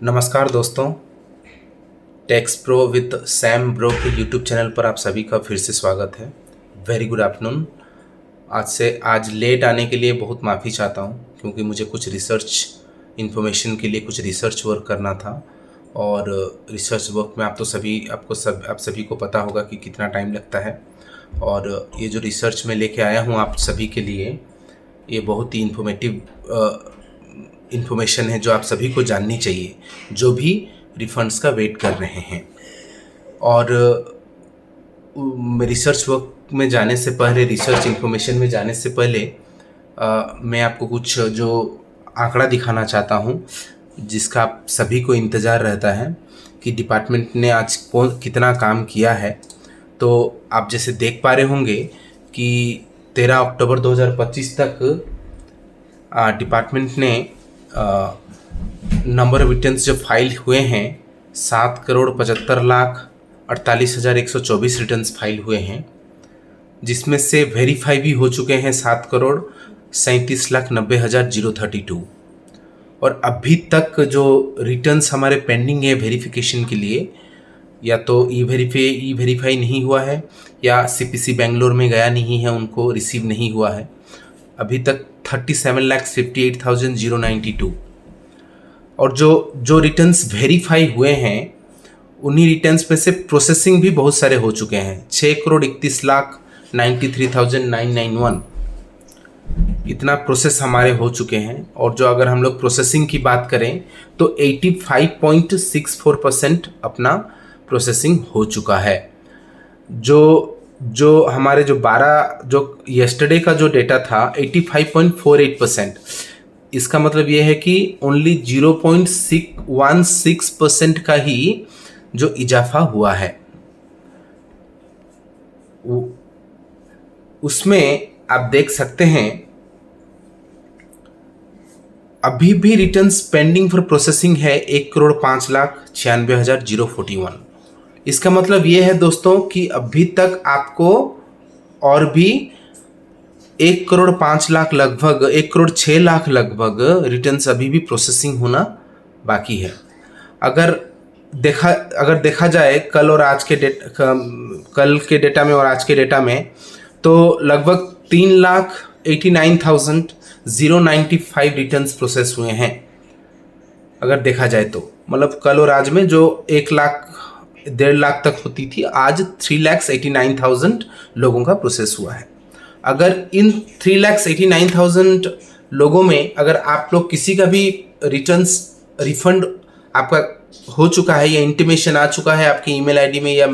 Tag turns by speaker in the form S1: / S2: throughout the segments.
S1: नमस्कार दोस्तों, tax pro with Sam bro के यूट्यूब चैनल पर आप सभी का फिर से स्वागत है। Very good afternoon. आज लेट आने के लिए बहुत माफ़ी चाहता हूँ, क्योंकि मुझे कुछ रिसर्च इन्फॉर्मेशन के लिए कुछ रिसर्च वर्क करना था। और रिसर्च वर्क में आप सभी को पता होगा कि कितना टाइम लगता है। और ये जो रिसर्च मैं लेके आया हूँ आप सभी के लिए, ये बहुत ही इन्फॉर्मेशन है जो आप सभी को जाननी चाहिए, जो भी रिफंड्स का वेट कर रहे हैं। और रिसर्च वर्क में जाने से पहले, रिसर्च इन्फॉर्मेशन में जाने से पहले मैं आपको कुछ जो आंकड़ा दिखाना चाहता हूँ, जिसका आप सभी को इंतज़ार रहता है कि डिपार्टमेंट ने आज कितना काम किया है। तो आप जैसे देख पा रहे होंगे कि 13 अक्टूबर 2025 तक डिपार्टमेंट ने नंबर ऑफ रिटर्न्स जो फाइल हुए हैं 7,75,48,124 रिटर्न्स फाइल हुए हैं, जिसमें से वेरीफाई भी हो चुके हैं 7,37,90,032। और अभी तक जो रिटर्न्स हमारे पेंडिंग है वेरिफिकेशन के लिए, या तो ई वेरीफाई नहीं हुआ है, या सीपीसी बेंगलोर में गया नहीं है, उनको रिसीव नहीं हुआ है। अभी तक 37,58,092। और जो रिटर्न्स वेरीफाई हुए हैं, उन्हीं रिटर्न्स में से प्रोसेसिंग भी बहुत सारे हो चुके हैं। 6,31,93,991 इतना प्रोसेस हमारे हो चुके हैं। और जो अगर हम लोग प्रोसेसिंग की बात करें तो 85.64% अपना प्रोसेसिंग हो चुका है। जो हमारे जो यस्टरडे का जो डेटा था 85.48%, इसका मतलब ये है कि ओनली 0.16% का ही जो इजाफा हुआ है, उसमें आप देख सकते हैं अभी भी रिटर्न्स पेंडिंग फॉर प्रोसेसिंग है 1,05,96,041। इसका मतलब ये है दोस्तों कि अभी तक आपको और भी 1,05,00,000 लगभग 1,06,00,000 लगभग रिटर्न्स अभी भी प्रोसेसिंग होना बाकी है। अगर देखा जाए कल के डेटा में और आज के डेटा में, तो लगभग 3,89,095 रिटर्न्स प्रोसेस हुए हैं। अगर देखा जाए तो मतलब कल और आज में जो 1,00,000-1,50,000 तक होती थी, आज 3,89,000 लोगों का प्रोसेस हुआ है। अगर इन 3,89,000 लोगों में अगर आप लोग किसी का भी रिफंड आपका हो चुका है या इंटीमेशन आ चुका है आपकी ईमेल आईडी में या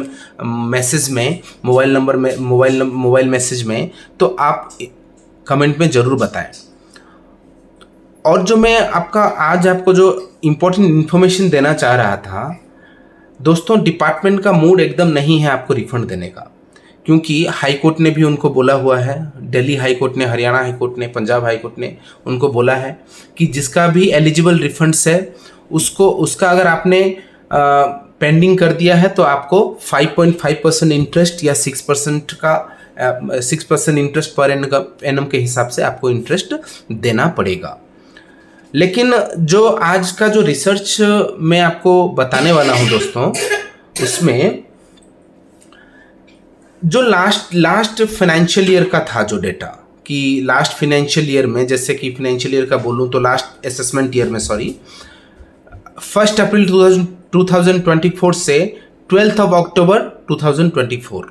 S1: मैसेज में, मोबाइल मैसेज में, तो आप कमेंट में ज़रूर बताएं। और जो मैं आज आपको जो इम्पोर्टेंट इन्फॉर्मेशन देना चाह रहा था दोस्तों, डिपार्टमेंट का मूड एकदम नहीं है आपको रिफंड देने का, क्योंकि हाई कोर्ट ने भी उनको बोला हुआ है, दिल्ली हाई कोर्ट ने, हरियाणा हाई कोर्ट ने, पंजाब हाई कोर्ट ने उनको बोला है कि जिसका भी एलिजिबल रिफंड्स है उसका अगर आपने पेंडिंग कर दिया है तो आपको 5.5% इंटरेस्ट या 6% इंटरेस्ट पर एनम के हिसाब से आपको इंटरेस्ट देना पड़ेगा। लेकिन जो आज का जो रिसर्च मैं आपको बताने वाला हूं दोस्तों, उसमें जो लास्ट फाइनेंशियल ईयर का था जो डेटा, कि लास्ट फाइनेंशियल ईयर में, जैसे कि फाइनेंशियल ईयर का बोलूं तो लास्ट असेसमेंट ईयर में 1 अप्रैल 2024 से 12 अक्टूबर 2024,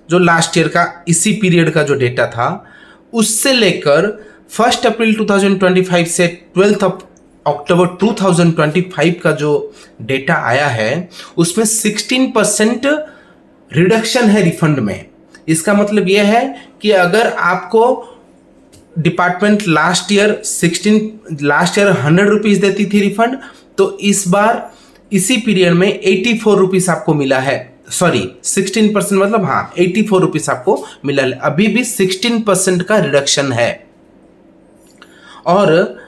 S1: जो लास्ट ईयर का इसी पीरियड का जो डेटा था, उससे लेकर 1 अप्रैल 2025 से 12 अक्टूबर 2025 का जो डेटा आया है, उसमें 16% रिडक्शन है रिफंड में। इसका मतलब यह है कि अगर आपको डिपार्टमेंट लास्ट ईयर 100 रुपीज़ देती थी रिफंड, तो इस बार इसी पीरियड में 84 रुपीज़ आपको मिला है। 16% मतलब 84 रुपीज़ आपको मिला है। अभी भी 16% का रिडक्शन है। और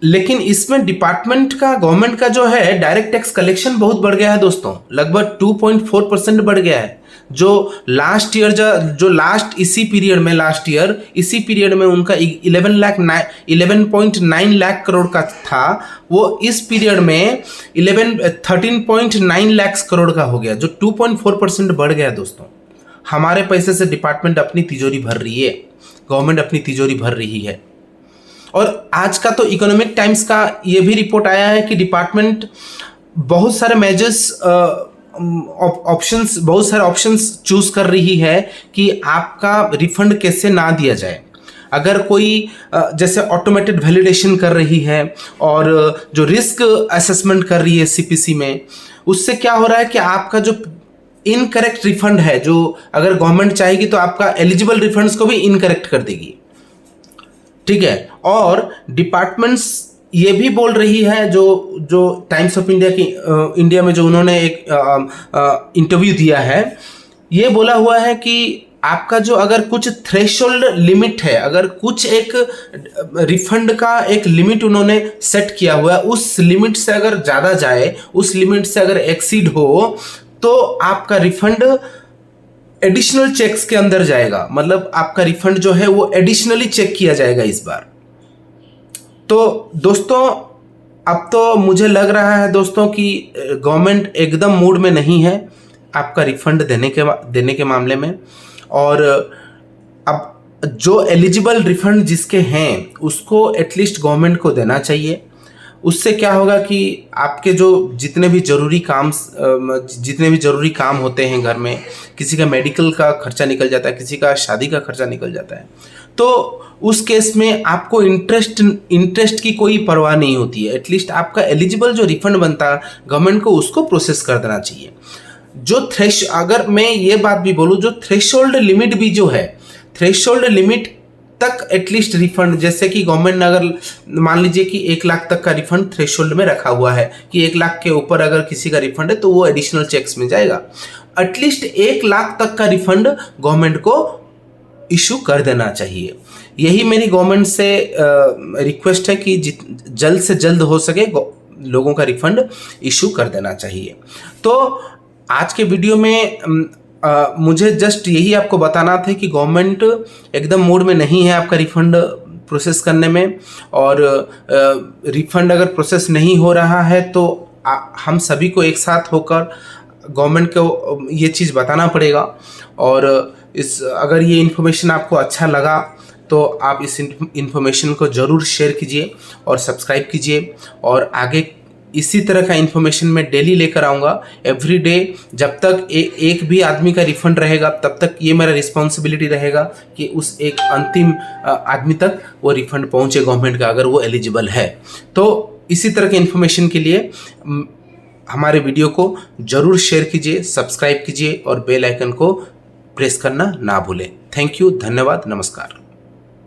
S1: लेकिन इसमें डिपार्टमेंट का, गवर्नमेंट का जो है डायरेक्ट टैक्स कलेक्शन बहुत बढ़ गया है दोस्तों, लगभग 2.4% बढ़ गया है। जो लास्ट ईयर जो लास्ट इसी पीरियड में लास्ट ईयर इसी पीरियड में उनका 11.9 लाख करोड़ का था, वो इस पीरियड में 13.9 लाख करोड़ का हो गया, जो 2.4% बढ़ गया दोस्तों। हमारे पैसे से डिपार्टमेंट अपनी तिजोरी भर रही है, गवर्नमेंट अपनी तिजोरी भर रही है। और आज का तो इकोनॉमिक टाइम्स का ये भी रिपोर्ट आया है कि डिपार्टमेंट बहुत सारे मेजर्स ऑप्शंस बहुत सारे ऑप्शंस चूज कर रही है कि आपका रिफंड कैसे ना दिया जाए। अगर कोई जैसे ऑटोमेटेड वैलिडेशन कर रही है और जो रिस्क असेसमेंट कर रही है सीपीसी में, उससे क्या हो रहा है कि आपका जो इनकरेक्ट रिफंड है, जो अगर गवर्नमेंट चाहेगी तो आपका एलिजिबल रिफंड्स को भी इनकरेक्ट कर देगी, ठीक है। और डिपार्टमेंट्स ये भी बोल रही है, जो टाइम्स ऑफ इंडिया की इंडिया में जो उन्होंने एक इंटरव्यू दिया है, ये बोला हुआ है कि आपका जो अगर कुछ थ्रेशोल्ड लिमिट है, अगर कुछ एक रिफंड का एक लिमिट उन्होंने सेट किया हुआ है, उस लिमिट से अगर ज़्यादा जाए, उस लिमिट से अगर एक्सीड हो, तो आपका रिफंड एडिशनल चेक्स के अंदर जाएगा। मतलब आपका रिफंड जो है वो एडिशनली चेक किया जाएगा इस बार। तो दोस्तों, अब तो मुझे लग रहा है दोस्तों कि गवर्नमेंट एकदम मूड में नहीं है आपका रिफंड देने के मामले में। और अब जो एलिजिबल रिफंड जिसके हैं उसको एटलीस्ट गवर्नमेंट को देना चाहिए। उससे क्या होगा कि आपके जो जितने भी ज़रूरी काम होते हैं घर में, किसी का मेडिकल का खर्चा निकल जाता है, किसी का शादी का खर्चा निकल जाता है, तो उस केस में आपको इंटरेस्ट की कोई परवाह नहीं होती है। एटलीस्ट आपका एलिजिबल जो रिफंड बनता है गवर्नमेंट को, उसको प्रोसेस कर देना चाहिए। अगर मैं ये बात भी बोलूँ, जो थ्रेशोल्ड लिमिट भी जो है, थ्रेशोल्ड लिमिट तक एटलीस्ट रिफंड, जैसे कि गवर्नमेंट ने अगर मान लीजिए कि 1 लाख तक का रिफंड थ्रेशोल्ड में रखा हुआ है कि 1 लाख के ऊपर अगर किसी का रिफंड है तो वो एडिशनल चेक्स में जाएगा, एटलीस्ट 1 लाख तक का रिफंड गवर्नमेंट को इशू कर देना चाहिए। यही मेरी गवर्नमेंट से रिक्वेस्ट है कि जल्द से जल्द हो सके लोगों का रिफंड इशू कर देना चाहिए। तो आज के वीडियो में मुझे जस्ट यही आपको बताना था कि गवर्नमेंट एकदम मूड में नहीं है आपका रिफंड प्रोसेस करने में। और रिफंड अगर प्रोसेस नहीं हो रहा है तो हम सभी को एक साथ होकर गवर्नमेंट को ये चीज़ बताना पड़ेगा। और अगर ये इन्फॉर्मेशन आपको अच्छा लगा तो आप इस इन्फॉर्मेशन को ज़रूर शेयर कीजिए और सब्सक्राइब कीजिए। और आगे इसी तरह का इन्फॉर्मेशन मैं डेली लेकर आऊँगा एवरी डे। जब तक एक भी आदमी का रिफंड रहेगा तब तक ये मेरा रिस्पॉन्सिबिलिटी रहेगा कि उस एक अंतिम आदमी तक वो रिफंड पहुँचे गवर्नमेंट का, अगर वो एलिजिबल है। तो इसी तरह के इन्फॉर्मेशन के लिए हमारे वीडियो को ज़रूर शेयर कीजिए, सब्सक्राइब कीजिए और बेल आइकन को प्रेस करना ना भूलें। थैंक यू, धन्यवाद, नमस्कार।